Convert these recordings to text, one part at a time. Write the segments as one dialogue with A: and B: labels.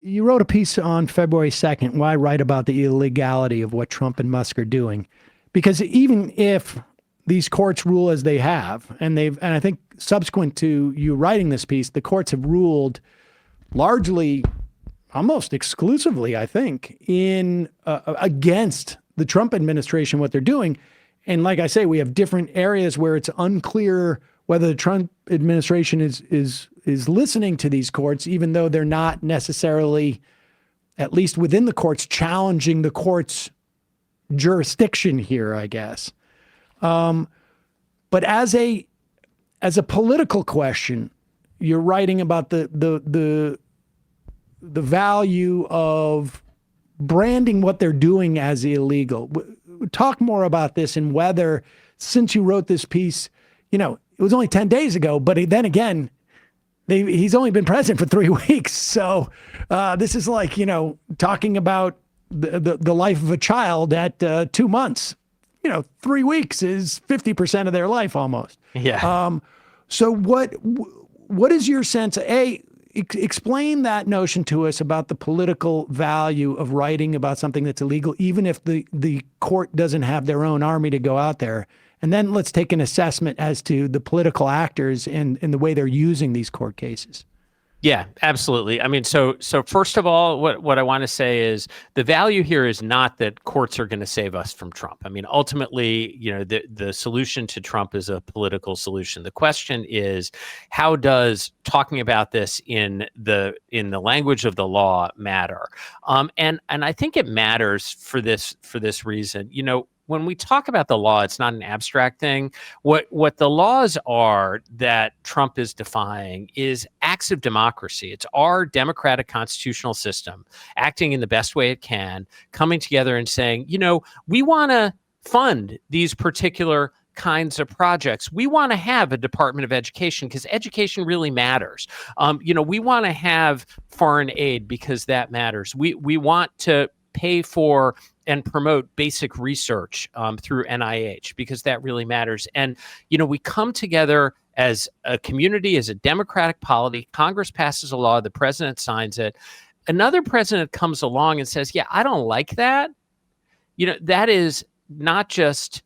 A: You wrote a piece on February 2nd. Why write about the illegality of what Trump and Musk are doing? Because even if these courts rule as they have, and I think subsequent to you writing this piece, the courts have ruled largely, almost exclusively, I think, in against the Trump administration, what they're doing. And like I say, we have different areas where it's unclear whether the Trump administration is listening to these courts, even though they're not necessarily, at least within the courts, challenging the court's jurisdiction here, I guess. But as a political question, you're writing about the value of branding what they're doing as illegal. Talk more about this and whether, since you wrote this piece, it was only 10 days ago, but then again, he's only been president for 3 weeks. So this is like, talking about the life of a child at 2 months. 3 weeks is 50% of their life almost.
B: Yeah.
A: So what is your sense? Explain that notion to us about the political value of writing about something that's illegal, even if the court doesn't have their own army to go out there. And then let's take an assessment as to the political actors and the way they're using these court cases.
B: Yeah, absolutely. I mean, so first of all, what I want to say is the value here is not that courts are going to save us from Trump. I mean, ultimately, the solution to Trump is a political solution. The question is, how does talking about this in the language of the law matter? And I think it matters for this reason. When we talk about the law, it's not an abstract thing. What the laws are that Trump is defying is acts of democracy. It's our democratic constitutional system acting in the best way it can, coming together and saying, we want to fund these particular kinds of projects. We want to have a Department of Education because education really matters. We want to have foreign aid because that matters. We want to pay for and promote basic research through NIH because that really matters. And, we come together as a community, as a democratic polity. Congress passes a law, the president signs it. Another president comes along and says, yeah, I don't like that. That is not just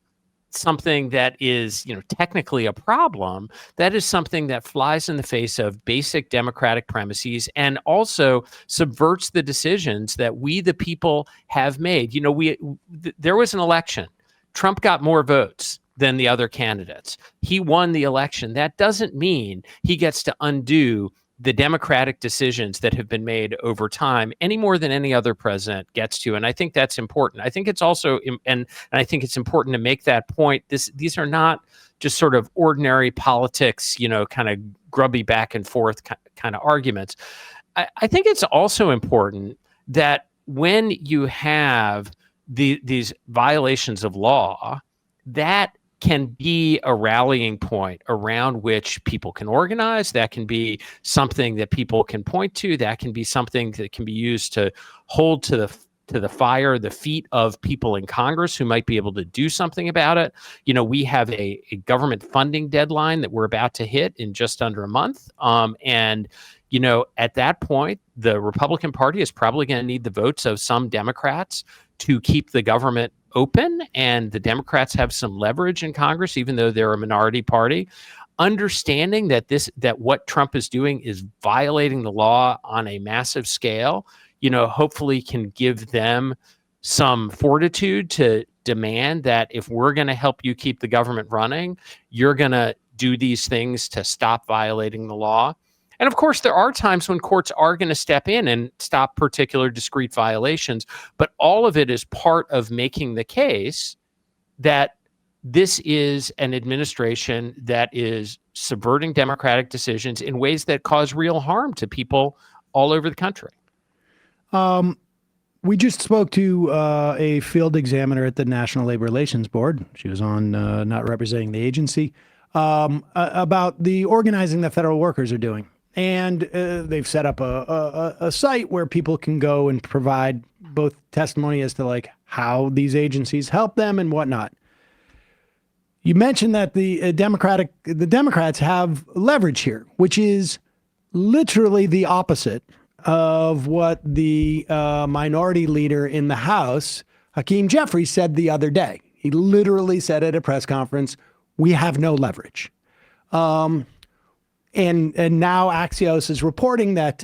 B: something that is, technically a problem. That is something that flies in the face of basic democratic premises and also subverts the decisions that we, the people, have made. There was an election. Trump got more votes than the other candidates. He won the election. That doesn't mean he gets to undo the democratic decisions that have been made over time any more than any other president gets to. And I think that's important. I think it's also, and I think it's important to make that point. These are not just sort of ordinary politics, kind of grubby back and forth kind of arguments. I think it's also important that when you have these violations of law, that can be a rallying point around which people can organize. That can be something that people can point to. That can be something that can be used to hold to the fire, the feet of people in Congress who might be able to do something about it. We have a government funding deadline that we're about to hit in just under a month. And at that point, the Republican Party is probably going to need the votes of some Democrats to keep the government open, and the Democrats have some leverage in Congress, even though they're a minority party. Understanding that what Trump is doing is violating the law on a massive scale, hopefully can give them some fortitude to demand that if we're going to help you keep the government running, you're going to do these things to stop violating the law. And of course, there are times when courts are going to step in and stop particular discrete violations, but all of it is part of making the case that this is an administration that is subverting democratic decisions in ways that cause real harm to people all over the country.
A: We just spoke to a field examiner at the National Labor Relations Board. She was on not representing the agency about the organizing that federal workers are doing. And they've set up a site where people can go and provide both testimony as to like how these agencies help them and whatnot. You mentioned that the Democrats have leverage here, which is literally the opposite of what the minority leader in the House, Hakeem Jeffries, said the other day. He literally said at a press conference, "We have no leverage." And now Axios is reporting that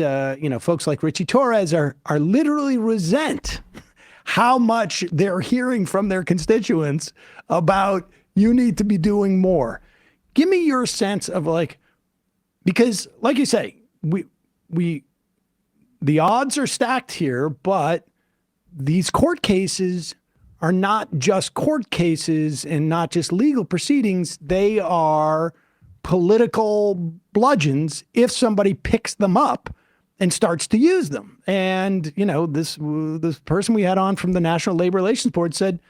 A: folks like Richie Torres are literally resent how much they're hearing from their constituents about you need to be doing more. Give me your sense of because like you say, the odds are stacked here, but these court cases are not just court cases and not just legal proceedings. They are political bludgeons if somebody picks them up and starts to use them. And, this person we had on from the National Labor Relations Board said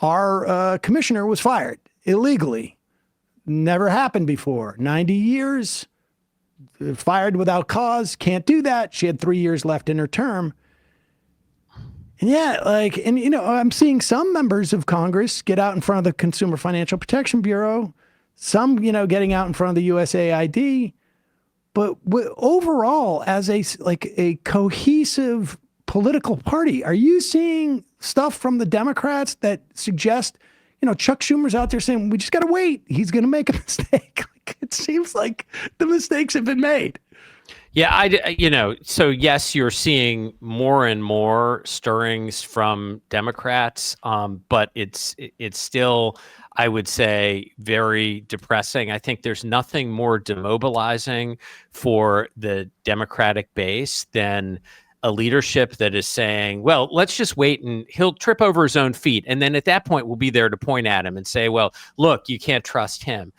A: our commissioner was fired illegally. Never happened before. 90 years, fired without cause, can't do that. She had 3 years left in her term. And I'm seeing some members of Congress get out in front of the Consumer Financial Protection Bureau, some, getting out in front of the USAID. But overall, as a cohesive political party, are you seeing stuff from the Democrats that suggest, Chuck Schumer's out there saying, we just got to wait. He's going to make a mistake. It seems like the mistakes have been made.
B: Yeah, so yes, you're seeing more and more stirrings from Democrats, but it's still, I would say, very depressing. I think there's nothing more demobilizing for the Democratic base than a leadership that is saying, well, let's just wait and he'll trip over his own feet. And then at that point, we'll be there to point at him and say, well, look, you can't trust him.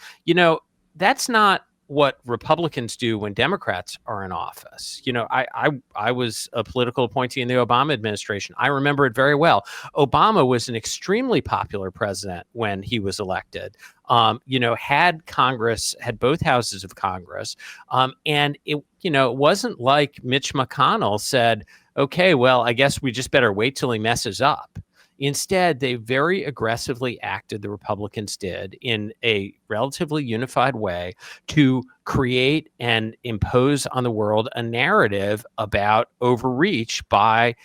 B: That's not what Republicans do when Democrats are in office. I was a political appointee in the Obama administration. I remember it very well. Obama was an extremely popular president when he was elected. Had Congress, had both houses of Congress, and it wasn't like Mitch McConnell said, okay, well, I guess we just better wait till he messes up. Instead, they very aggressively acted, the Republicans did, in a relatively unified way to create and impose on the world a narrative about overreach by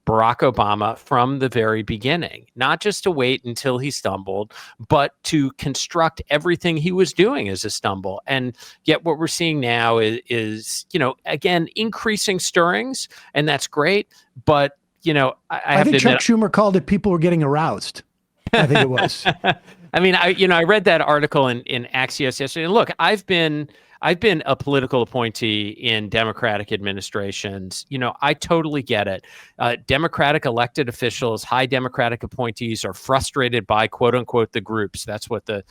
B: Barack Obama from the very beginning, not just to wait until he stumbled, but to construct everything he was doing as a stumble. And yet what we're seeing now is again, increasing stirrings, and that's great, but I
A: think Chuck Schumer called it people were getting aroused. I think it was.
B: I mean, I read that article in Axios yesterday. And look, I've been a political appointee in Democratic administrations. I totally get it. Democratic elected officials, high Democratic appointees are frustrated by quote unquote the groups. That's what that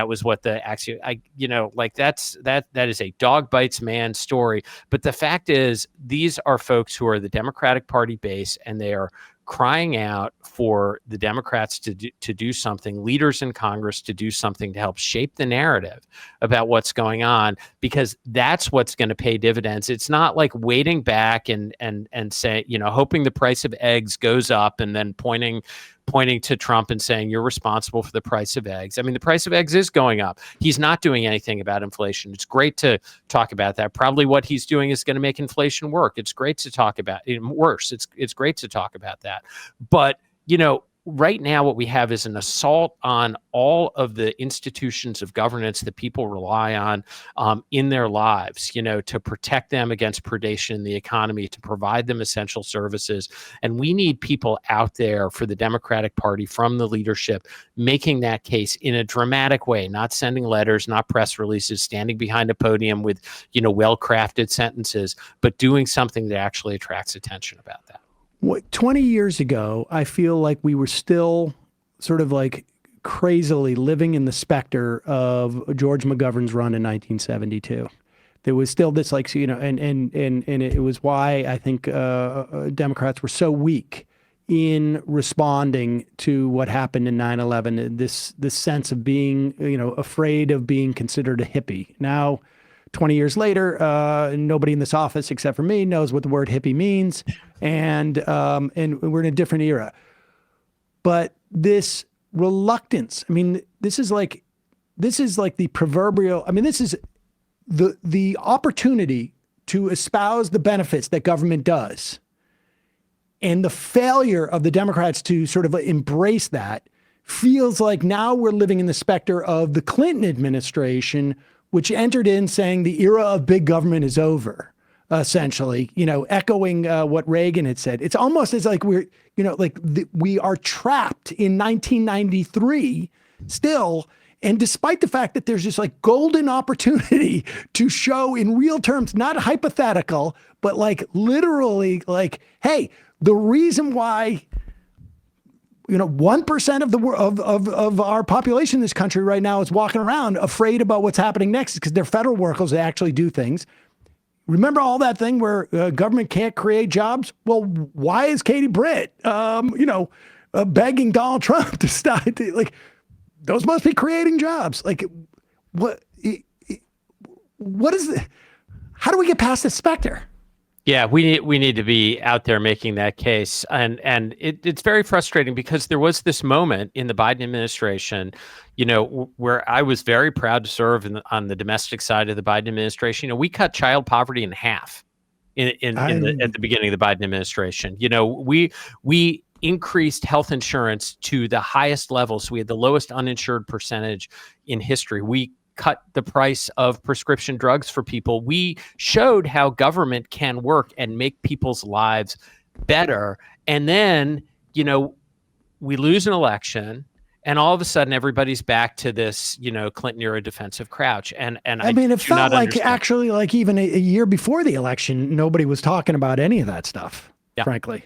B: was what the Axios, that is a dog bites man story. But the fact is, these are folks who are the Democratic Party base, and they are crying out for the Democrats to do something, leaders in Congress to do something to help shape the narrative about what's going on, because that's what's going to pay dividends. It's not like waiting back and say, hoping the price of eggs goes up and then pointing to Trump and saying you're responsible for the price of eggs. I mean, the price of eggs is going up. He's not doing anything about inflation. It's great to talk about that. Probably what he's doing is going to make inflation work. It's great to talk about it worse. It's great to talk about that. But, right now what we have is an assault on all of the institutions of governance that people rely on in their lives, to protect them against predation in the economy, to provide them essential services. And we need people out there for the Democratic Party from the leadership making that case in a dramatic way, not sending letters, not press releases, standing behind a podium with, well-crafted sentences, but doing something that actually attracts attention about that.
A: 20 years ago, I feel like we were still sort of like crazily living in the specter of George McGovern's run in 1972. There was still this and it was why I think Democrats were so weak in responding to what happened in 9/11, this sense of being, afraid of being considered a hippie. Now, 20 years later, nobody in this office except for me knows what the word hippie means. And we're in a different era. But this reluctance, this is like the proverbial, this is the opportunity to espouse the benefits that government does, and the failure of the Democrats to sort of embrace that feels like now we're living in the specter of the Clinton administration, which entered in saying the era of big government is over, essentially, echoing what Reagan had said. It's almost as like we're, we are trapped in 1993 still. And despite the fact that there's this like golden opportunity to show in real terms, not hypothetical, but like literally like, hey, the reason why 1% of our population in this country right now is walking around afraid about what's happening next because they're federal workers that actually do things. Remember all that thing where government can't create jobs? Well, why is Katie Britt, begging Donald Trump to stop? Those must be creating jobs. Like, what is the? How do we get past this specter?
B: Yeah, we need to be out there making that case, and it's very frustrating because there was this moment in the Biden administration, where I was very proud to serve on the domestic side of the Biden administration. We cut child poverty in half at the beginning of the Biden administration. We increased health insurance to the highest levels. We had the lowest uninsured percentage in history. We cut the price of prescription drugs for people. We showed how government can work and make people's lives better. And then, we lose an election and all of a sudden everybody's back to this, Clinton era defensive crouch. And I mean,
A: it felt like actually like even a year before the election, nobody was talking about any of that stuff, frankly.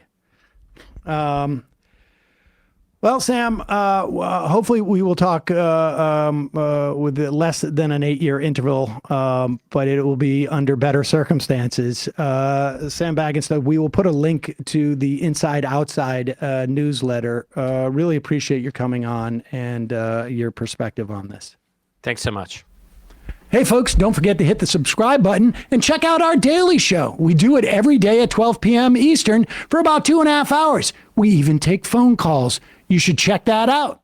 A: Well, Sam, hopefully we will talk with less than an 8-year interval, but it will be under better circumstances. Sam Bagenstos, we will put a link to the Inside Outside newsletter. Really appreciate your coming on and your perspective on this.
B: Thanks so much.
A: Hey, folks, don't forget to hit the subscribe button and check out our daily show. We do it every day at 12 p.m. Eastern for about 2.5 hours. We even take phone calls. You should check that out.